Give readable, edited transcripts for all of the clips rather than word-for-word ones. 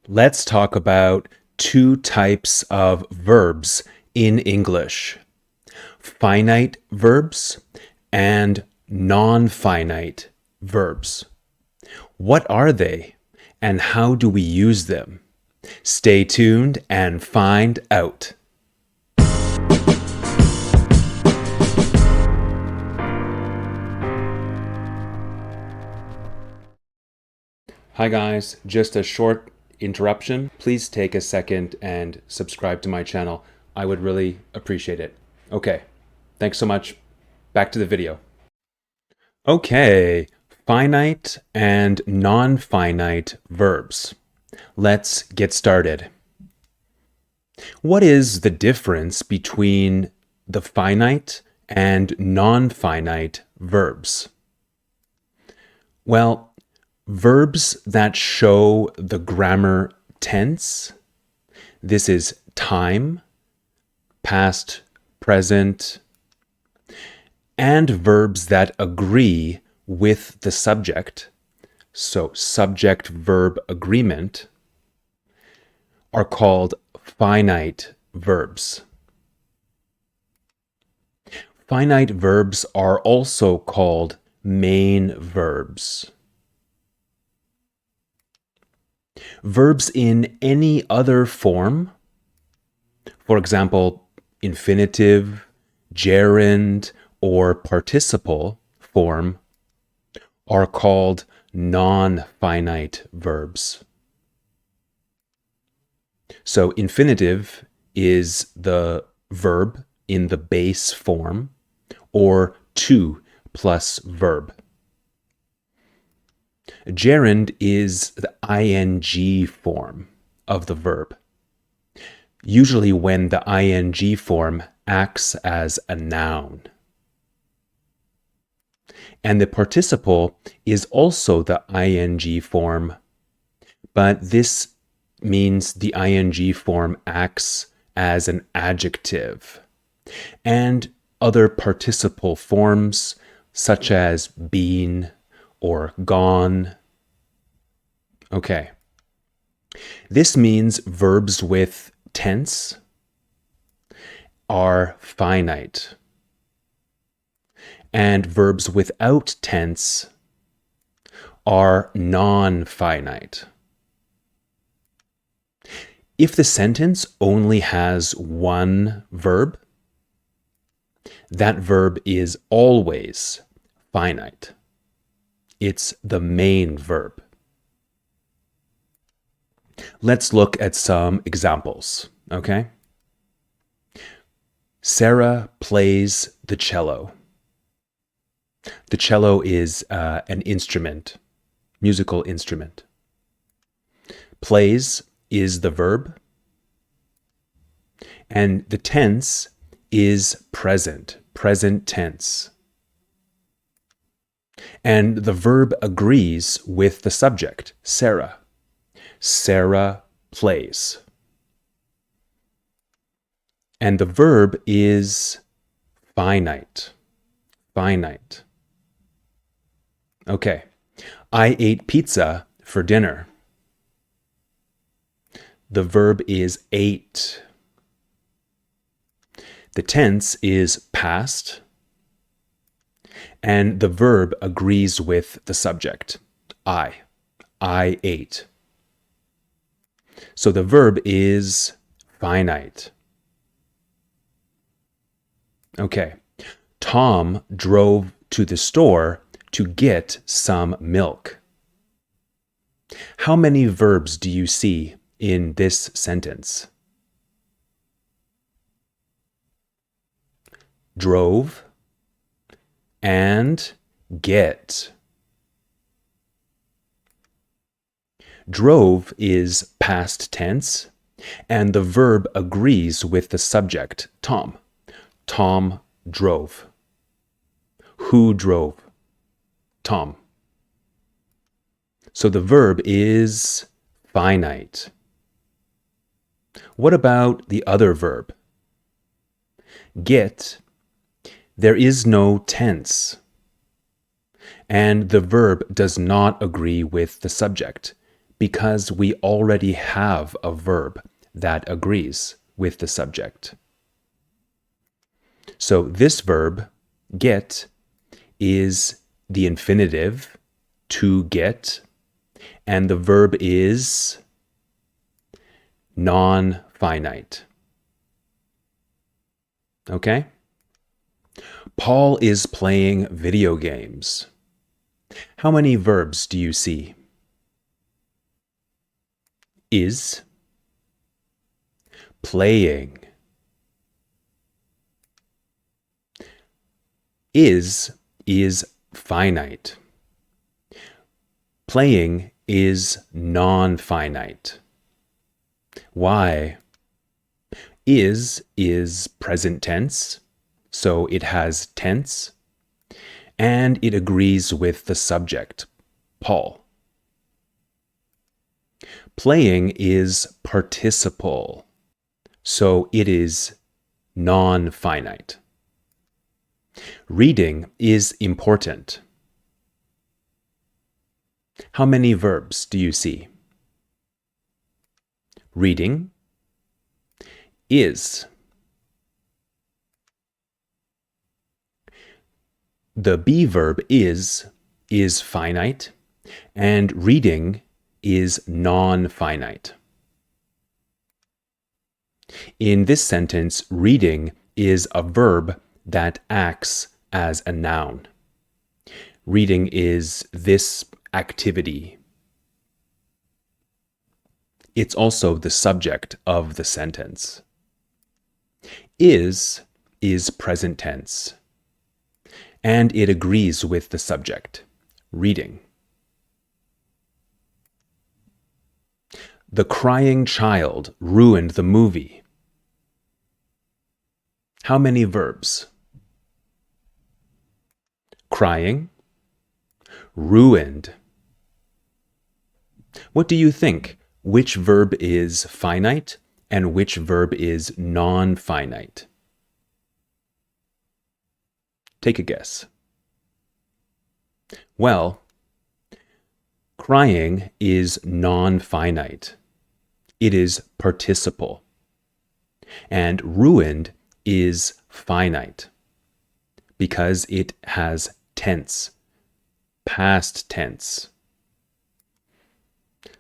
Let's talk about two types of verbs in English: finite verbs and non-finite verbs. What are they and how do we use them? Stay tuned and find out. Hi guys, just a short interruption. Please take a second and subscribe to my channel. I would really appreciate it. Okay, thanks so much. Back to the video. Okay, finite and non-finite verbs. Let's get started. What is the difference between the finite and non-finite verbs? Well, verbs that show the grammar tense, this is time, past, present, and verbs that agree with the subject, so subject-verb agreement, are called finite verbs. Finite verbs are also called main verbs. Verbs in any other form, for example, infinitive, gerund, or participle form, are called non-finite verbs. So infinitive is the verb in the base form, or to plus verb. Gerund is the ing form of the verb, usually when the ing form acts as a noun. And the participle is also the ing form, but this means the ing form acts as an adjective. And other participle forms, such as been or gone. Okay. This means verbs with tense are finite, and verbs without tense are non-finite. If the sentence only has one verb, that verb is always finite. It's the main verb. Let's look at some examples, okay? Sarah plays the cello. The cello is an instrument, musical instrument. Plays is the verb, and the tense is present, present tense. And the verb agrees with the subject, Sarah. Sarah plays. And the verb is finite. Finite. Okay. I ate pizza for dinner. The verb is ate. The tense is past. And the verb agrees with the subject, I ate. So the verb is finite. Okay. Tom drove to the store to get some milk. How many verbs do you see in this sentence? Drove and get. Drove is past tense, and the verb agrees with the subject, Tom. Tom drove. Who drove? Tom. So the verb is finite. What about the other verb? Get. There is no tense, and the verb does not agree with the subject Because we already have a verb that agrees with the subject. So this verb, get, is the infinitive, to get, and the verb is non-finite. Okay? Paul is playing video games. How many verbs do you see? Is, playing. Is finite. Playing is non-finite. Why? Is present tense, so it has tense, and it agrees with the subject, Paul. Playing is participle, so it is non-finite. Reading is important. How many verbs do you see? Reading, is. The be verb is finite, and reading is non-finite. In this sentence, reading is a verb that acts as a noun. Reading is this activity. It's also the subject of the sentence. Is present tense, and it agrees with the subject, reading. The crying child ruined the movie. How many verbs? Crying, ruined. What do you think? Which verb is finite and which verb is non-finite? Take a guess. Well, crying is non-finite. It is participle. And ruined is finite because it has tense, past tense.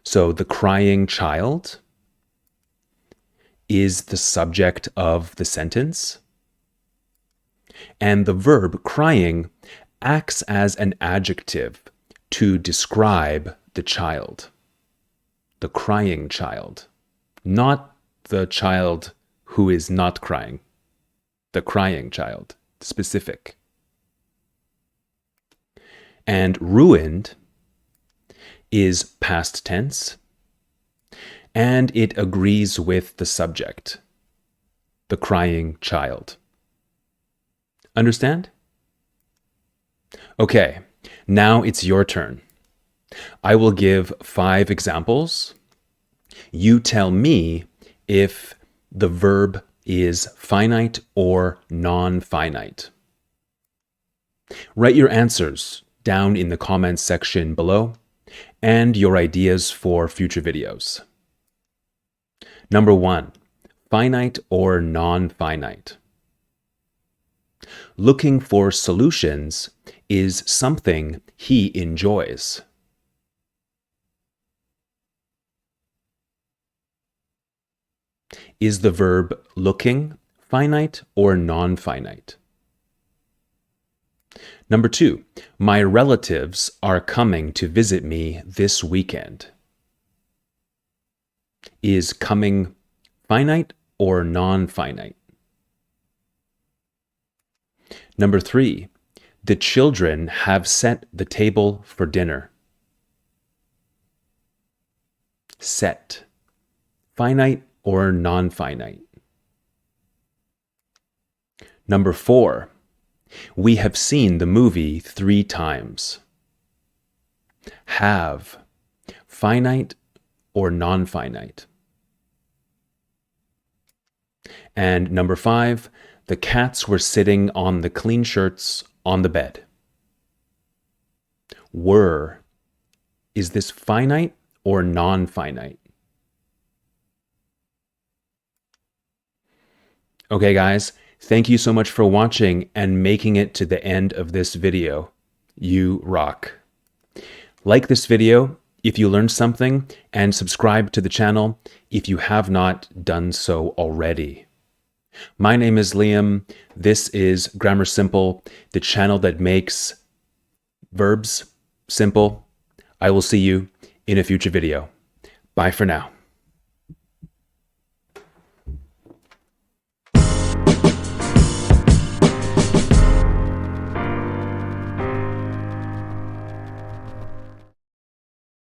So the crying child is the subject of the sentence, and the verb crying acts as an adjective to describe the child, the crying child, not the child who is not crying, the crying child, specific. And ruined is past tense, and it agrees with the subject, the crying child. Understand? Okay, now it's your turn. I will give 5 examples. You tell me if the verb is finite or non-finite. Write your answers down in the comments section below and your ideas for future videos. Number 1, finite or non-finite. Looking for solutions is something he enjoys. Is the verb looking finite or non-finite? Number 2, my relatives are coming to visit me this weekend. Is coming finite or non-finite? Number 3, the children have set the table for dinner. Set, finite or non-finite? Number 4, we have seen the movie 3 times. Have, finite or non-finite? And number 5, the cats were sitting on the clean shirts on the bed. Were, is this finite or non-finite. Okay, guys, thank you so much for watching and making it to the end of this video. You rock. Like this video if you learned something, and subscribe to the channel if you have not done so already. My name is Liam. This is Grammar Simple, the channel that makes verbs simple. I will see you in a future video. Bye for now.